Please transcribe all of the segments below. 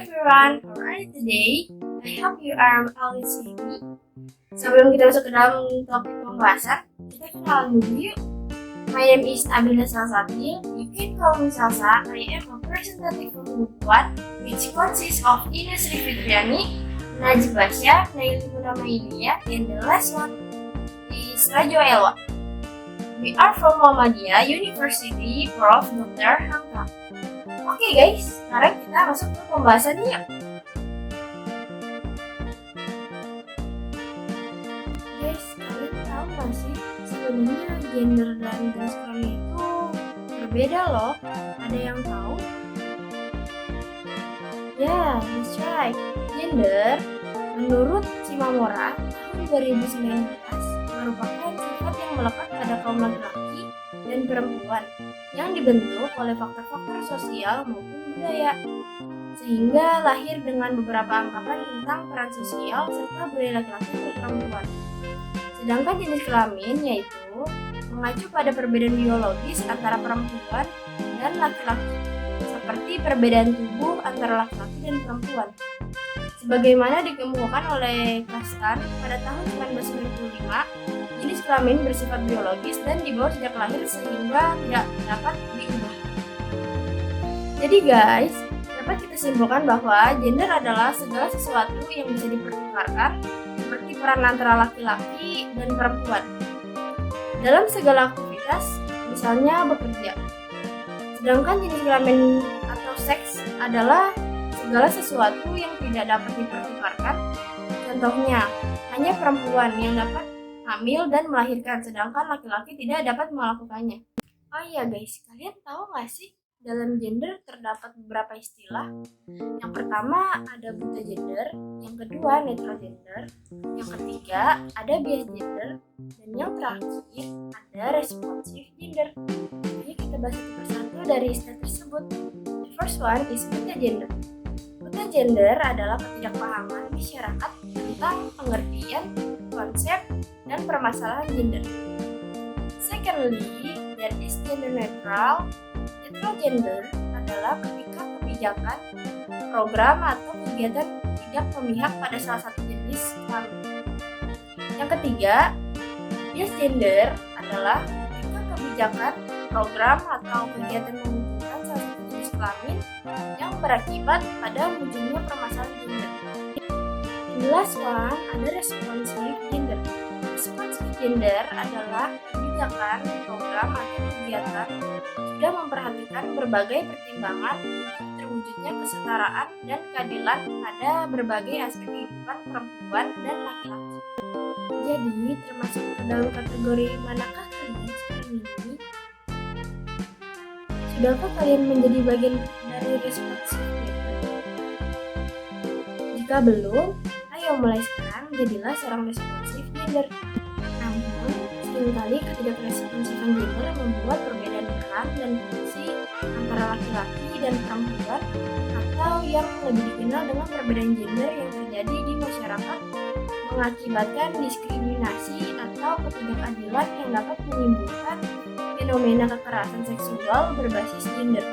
everyone, how are you today? I hope you are always happy. Sebelum kita masuk ke dalam topik pembahasan, kita kenalan dulu yuk. My name is Nabila Salsabil. You can call me Salsa. I am a representative from Group 1, which consists of Ines Fitriani, Najib Basya, Naili Munamailia, and the last one is Rajo Elwa. We are from Muhammadiyah University, Prof. Dr. Hamka. Oke guys, sekarang kita masuk ke pembahasannya yuk. Guys, kalian tahu gak sih sebenarnya gender dan jenis kelamin itu berbeda loh? Ada yang tahu? Ya, that's right. Gender menurut Cimamora tahun 2019 merupakan sifat yang melekat pada kaum laki-laki dan perempuan yang dibentuk oleh faktor-faktor sosial maupun budaya, sehingga lahir dengan beberapa anggapan tentang peran sosial serta budaya laki-laki dan perempuan. Sedangkan jenis kelamin yaitu mengacu pada perbedaan biologis antara perempuan dan laki-laki, seperti perbedaan tubuh antara laki-laki dan perempuan. Sebagaimana dikemukakan oleh Kastan pada tahun 1995, jenis kelamin bersifat biologis dan dibawa sejak lahir sehingga tidak dapat diubah. Jadi guys, dapat kita simpulkan bahwa gender adalah segala sesuatu yang bisa dipertukarkan seperti peran antara laki-laki dan perempuan dalam segala aktivitas, misalnya bekerja. Sedangkan jenis kelamin atau seks adalah segala sesuatu yang tidak dapat dipertukarkan. Contohnya, hanya perempuan yang dapat hamil dan melahirkan, sedangkan laki-laki tidak dapat melakukannya. Oh iya guys, kalian tahu nggak sih dalam gender terdapat beberapa istilah? Yang pertama ada buta gender, yang kedua netral gender, yang ketiga ada bias gender, dan yang terakhir ada responsive gender. Jadi kita bahas satu persatu dari istilah tersebut. The first one is buta gender. Buta gender adalah ketidakpahaman masyarakat tentang pengertian, konsep, dan permasalahan gender. Secondly, there is gender neutral. Neutral gender adalah ketika kebijakan, program, atau kegiatan tidak memihak pada salah satu jenis kelamin. Yang ketiga, bias gender adalah ketika kebijakan, program, atau kegiatan menguntungkan salah satu jenis kelamin yang berakibat pada munculnya permasalahan gender. The last one ada responsive gender. Responsive gender adalah kebijakan, program, atau kegiatan sudah memperhatikan berbagai pertimbangan untuk terwujudnya kesetaraan dan keadilan pada berbagai aspek kehidupan perempuan dan laki-laki. Jadi, termasuk ke dalam kategori manakah kalian sekarang ini? Sudahkah kalian menjadi bagian dari responsive gender? Jika belum, ayo mulai sekarang jadilah seorang responsive gender. Namun, seringkali ketidakresponsivan gender membuat perbedaan peran dan fungsi antara laki-laki dan perempuan, atau yang lebih dikenal dengan perbedaan gender yang terjadi di masyarakat, mengakibatkan diskriminasi atau ketidakadilan yang dapat menimbulkan fenomena kekerasan seksual berbasis gender.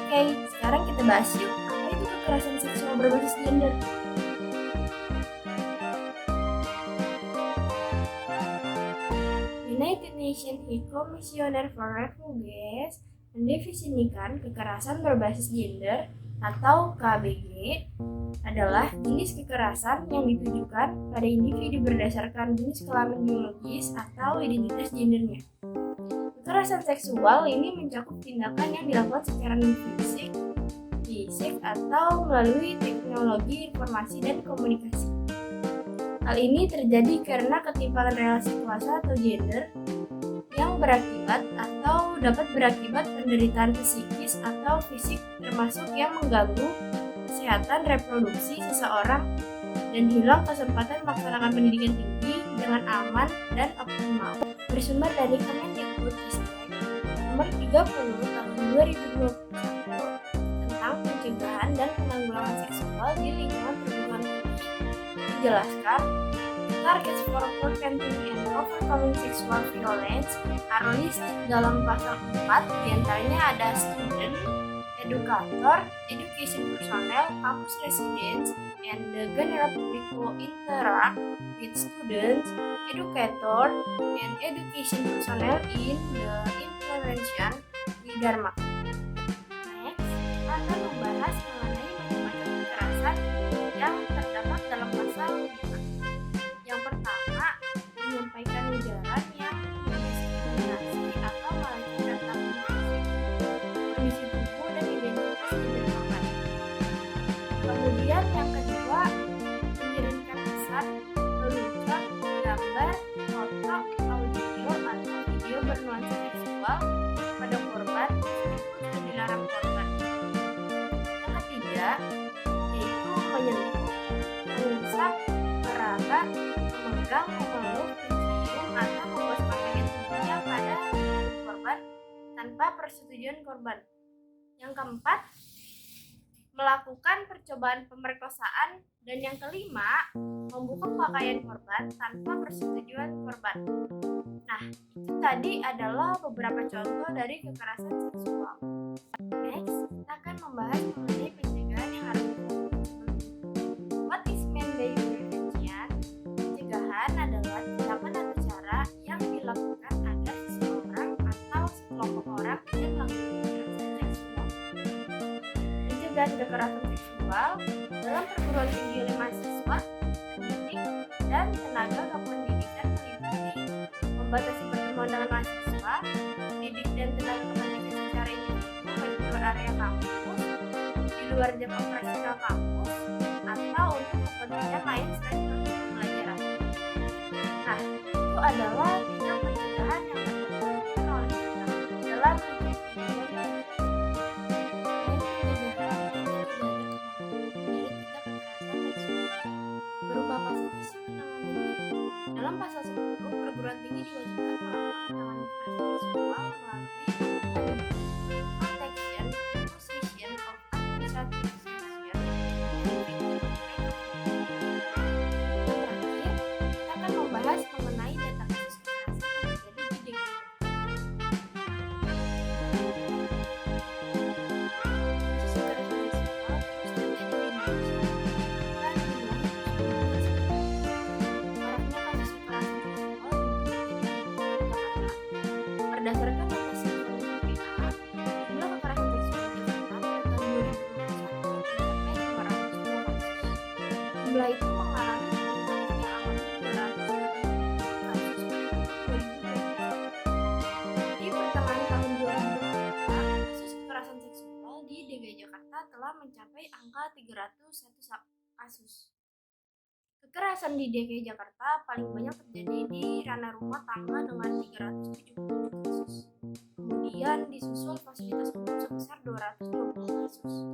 Oke, sekarang kita bahas yuk, apa itu kekerasan seksual berbasis gender? United Nations High Commissioner for Refugees mendefinisikan kekerasan berbasis gender atau KBG adalah jenis kekerasan yang ditujukan pada individu berdasarkan jenis kelamin biologis atau identitas gendernya. Kekerasan seksual ini mencakup tindakan yang dilakukan secara non-fisik, atau melalui teknologi informasi dan komunikasi. Hal ini terjadi karena ketimpangan relasi kuasa atau gender yang berakibat atau dapat berakibat penderitaan psikis atau fisik, termasuk yang mengganggu kesehatan reproduksi seseorang dan hilang kesempatan melaksanakan pendidikan tinggi dengan aman dan optimal. Bersumber dari Kemendikbudristek nomor 30 tahun 2021 tentang pencegahan dan penanggulangan seksual di lingkungan perguruan tinggi dijelaskan, targets for preventing and overcoming sexual violence are listed dalam pasal 4, diantaranya ada student, educator, education personnel, campus residents, and the general public who interact with students, educator, and education personnel in the implementation di Dharma. Next, kita akan membahas mengenai macam-macam kekerasan yang terdapat dalam pasal 5. Yang pertama, menyampaikan ujaran yang mendiskriminasi atau melecehkan kondisi tubuh dan identitas gender korban. Kemudian yang kedua, mengirimkan pesan, lelucon, gambar, foto, audio atau video bernuansa seksual pada korban meskipun sudah dilarang korban. Yang ketiga, yaitu menyentuh, mengusap, meraba, memegang, memeluk, mencium atau memboskan bagian tubuhnya pada korban tanpa persetujuan korban. Yang keempat, melakukan percobaan pemerkosaan, dan yang kelima, membuka pakaian korban tanpa persetujuan korban. Nah, itu tadi adalah beberapa contoh dari kekerasan seksual. Next, kita akan membahas mengenai pencegahan yang harus dilakukan. What is meant by prevention? Pencegahan adalah tindakan atau cara yang dilakukan agar seseorang atau sekelompok orang tidak melakukan kekerasan seksual. Pencegahan kekerasan seksual dalam perguruan tinggi oleh mahasiswa, pendidik, dan tenaga kependidikan meliputi membatasi pertemuan dengan mahasiswa, pendidik dan tenaga kependidikan secara individu bagi luar area kampus, di luar jam operasional kampus, atau untuk kepentingan lain selain proses pembelajaran. Nah, itu adalah tindak pencegahan yang dilakukan oleh kita dalam berupa pasal isi penanganannya. Dalam pasal 10, perguruan tinggi diwajibkan melakukan penanganan kekerasan seksual melalui protection, imposition of administrative sanction, and victim protection. Yang terakhir, kita akan membahas mengenai data kasus kekerasan yang terjadi di DKI. Kasus kekerasan seksual terus terjadi di Indonesia. Berdasarkan data survei BPA, jumlah kekerasan seksual di Jakarta pada tahun 2021 mencapai 502 kasus. Jumlah itu mengalami peningkatan yang awalnya 200 kasus pada tahun 2021. Di pertengahan tahun 2022, kasus kekerasan seksual di DKI Jakarta telah mencapai angka 301 kasus. Kekerasan di DKI Jakarta paling banyak terjadi di ranah rumah tangga dengan 377 kasus. Kemudian disusul fasilitas umum sebesar 220 kasus.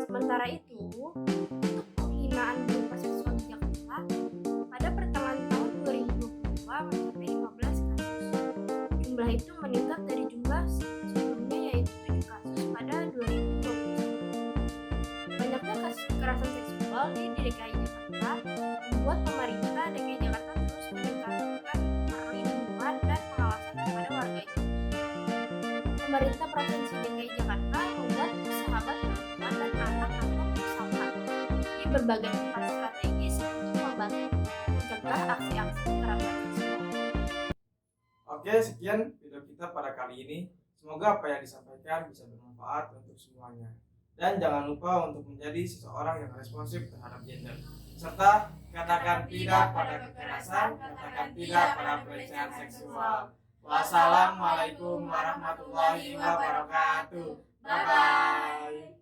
Sementara itu, untuk penghinaan berupa seksual di Jakarta pada pertengahan tahun 2022 mencapai 15 kasus. Jumlah itu meningkat dari jumlah sebelumnya yaitu 7 kasus pada 2021. Banyaknya kasus kekerasan seksual di DKI Jakarta membuat pemerintah DKI Jakarta terus meningkatkan perlindungan dan pengawasan kepada warganya. Pemerintah Provinsi DKI Jakarta membuat sahabat perempuan dan anak atau bersama di berbagai tempat strategis untuk membantu mencegah aksi-aksi kekerasan seksual. Oke, sekian video kita pada kali ini. Semoga apa yang disampaikan bisa bermanfaat untuk semuanya. Dan jangan lupa untuk menjadi seseorang yang responsif terhadap gender. Serta katakan tidak pada kekerasan, katakan tidak pada pelecehan seksual. Wassalamualaikum warahmatullahi wabarakatuh. Bye-bye.